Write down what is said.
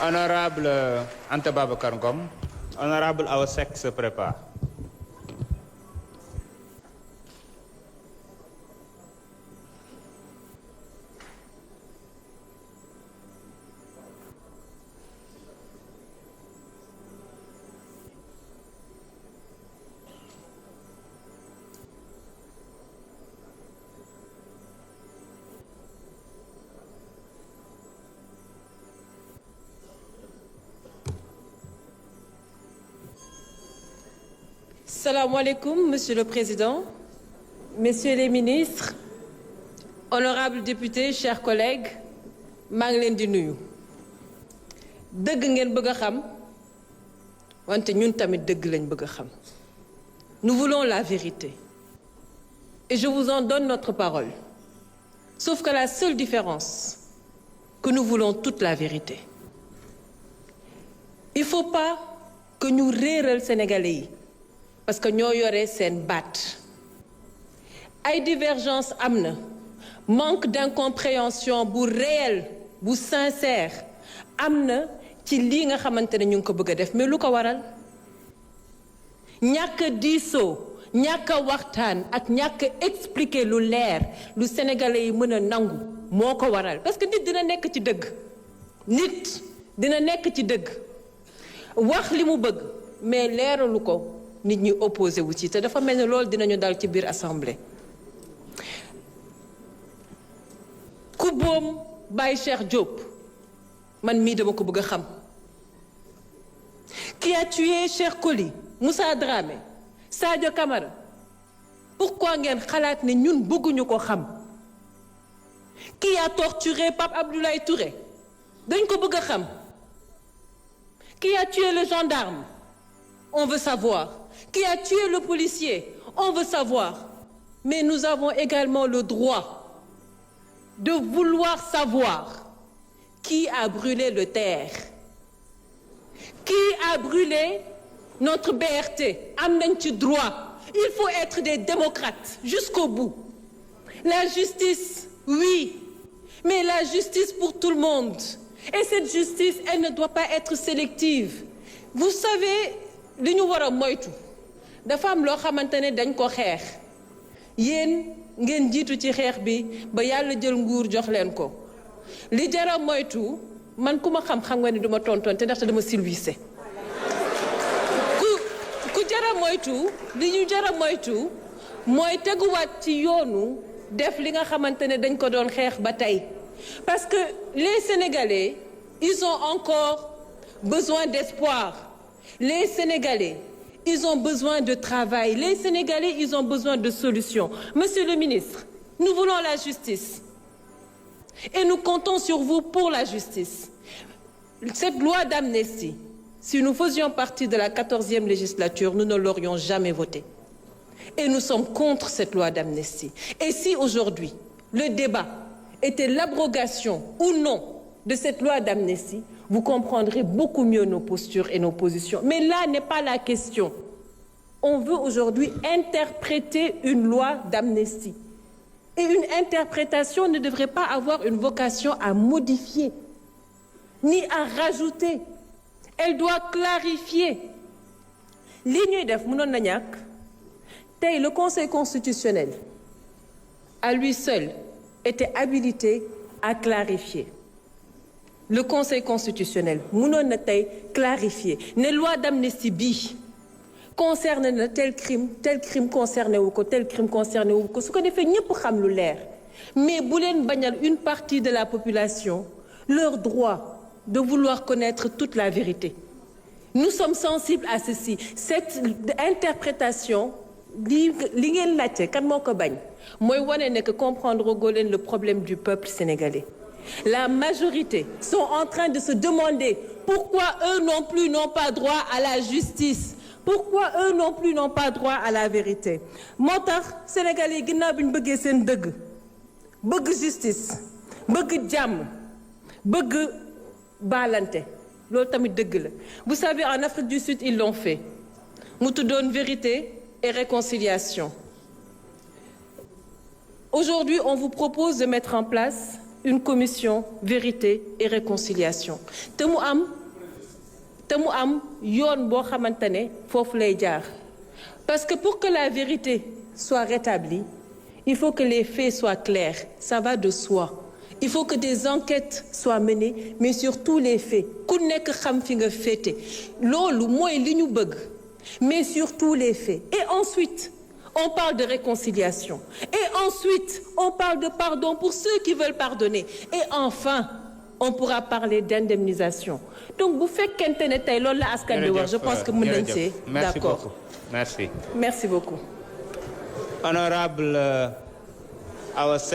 Honorable Anta Babacar Ngom, Honorable Awa Seck se prépare. Assalamu alaikum, Monsieur le Président, Messieurs les ministres, honorables députés, chers collègues, maa ngi leen di nuyu. Dëgg ngeen bëgg a xam, wante ñun tamit dëgg lañ bëgg a xam. Nous voulons la vérité. Et je vous en donne notre parole. Sauf que la seule différence, que nous voulons toute la vérité. Il ne faut pas que ñu réeral Sénégalais yi. Parce que ñoo yore seen baat ay divergence am na manque d'incompréhension bu réel bu sincère am na ci lii nga xamante ne ñu ngi ko bëgg a def mais lu ko waral ñàkk a diisoo ñàkk a waxtaan ak ñàkk a expliquer lu leer lu sénégalais yi mën a nangu moo ko waral parce que nit dina nekk ci dëgg nit dina nekk ci dëgg wax li mu bëgg mais leeralu ko nit ñi opposé wu ci te dafa mel ni loolu dinañu dal ci biir assemblée ku boom Baye Cheikh Diop man mii dama ko bëgg a xam qui a tué Cheikh Koli Moussa Dramé Sadio Camara pourquoi ngeen xalaat ne ñun bëgguñu ko xam qui a torturé Pape Abdoulaye Touré dañ ko bëgg a xam qui a tué le gendarme on veut savoir. Qui a tué le policier? On veut savoir. Mais nous avons également le droit de vouloir savoir qui a brûlé le terre. Qui a brûlé notre BRT? Am nañ ci droit. Il faut être des démocrates jusqu'au bout. La justice, oui, mais la justice pour tout le monde. Et cette justice, elle ne doit pas être sélective. Vous savez, li ñu war a moytu dafa am loo xamante ne dañ ko xeex yéen ngeen jiitu ci xeex bi ba yàlla jël nguur jox leen ko li jara moytu man ku ma xam-xam nga ni duma tontoon te ndaxte dama silvissé ku jara moytu li ñu jara moytu mooy teguwaat ci yoonu def li nga xamante ne dañ ko doon xeex ba tey parce que les Sénégalais ils ont encore besoin d'espoir. Les Sénégalais, ils ont besoin de travail. Les Sénégalais, ils ont besoin de solutions. Monsieur le ministre, nous voulons la justice. Et nous comptons sur vous pour la justice. Cette loi d'amnistie, si nous faisions partie de la 14e législature, nous ne l'aurions jamais votée. Et nous sommes contre cette loi d'amnistie. Et si aujourd'hui, le débat était l'abrogation ou non de cette loi d'amnistie, vous comprendrez beaucoup mieux nos postures et nos positions. Mais là n'est pas la question. On veut aujourd'hui interpréter une loi d'amnistie. Et une interprétation ne devrait pas avoir une vocation à modifier, ni à rajouter. Elle doit clarifier. Li ñuy def mënoon na ñàkk tey le Conseil constitutionnel, à lui seul, était habilité à clarifier. Le Conseil constitutionnel mënoon na tey clarifier ne loi d'amnistie bii concerne na tel crime concerné wu ko tel crime concerné wu ko su ko defee ñëpp xam lu leer mais bu leen bañal une partie de la population leur droit de vouloir connaître toute la vérité. Nous sommes sensibles à ceci. Cette interprétation li ngeen laajte kan moo ko bañ mooy wane ne que comprendre goo leen le problème du peuple sénégalais. La majorité sont en train de se demander pourquoi eux non plus n'ont pas droit à la justice. Pourquoi eux non plus n'ont pas droit à la vérité. Moo tax Sénégalais yi ginnaaw bi ñu bëggee seen dëgg bëgg justice bëgg jàmm bëgg baalante loolu tamit dëgg la. Vous savez, en Afrique du Sud ils l'ont fait mu tuddoon vérité et réconciliation. Aujourd'hui, on vous propose de mettre en place une commission vérité et réconciliation te mu am yoon boo xamante ne foofu lay jaar parce que pour que la vérité soit rétablie il faut que les faits soient clairs ça va de soi il faut que des enquêtes soient menées mais sur tous les faits ku nekk xam fi nga féete loolu mooy li ñu bëgg mais sur tous les faits et ensuite on parle de réconciliation et ensuite on parle de pardon pour ceux qui veulent pardonner et enfin on pourra parler d'indemnisation donc bu fekkente ne tey loolu la askan bi wax je pense que mën nañ see d'accord merci beaucoup honorable Awa Seck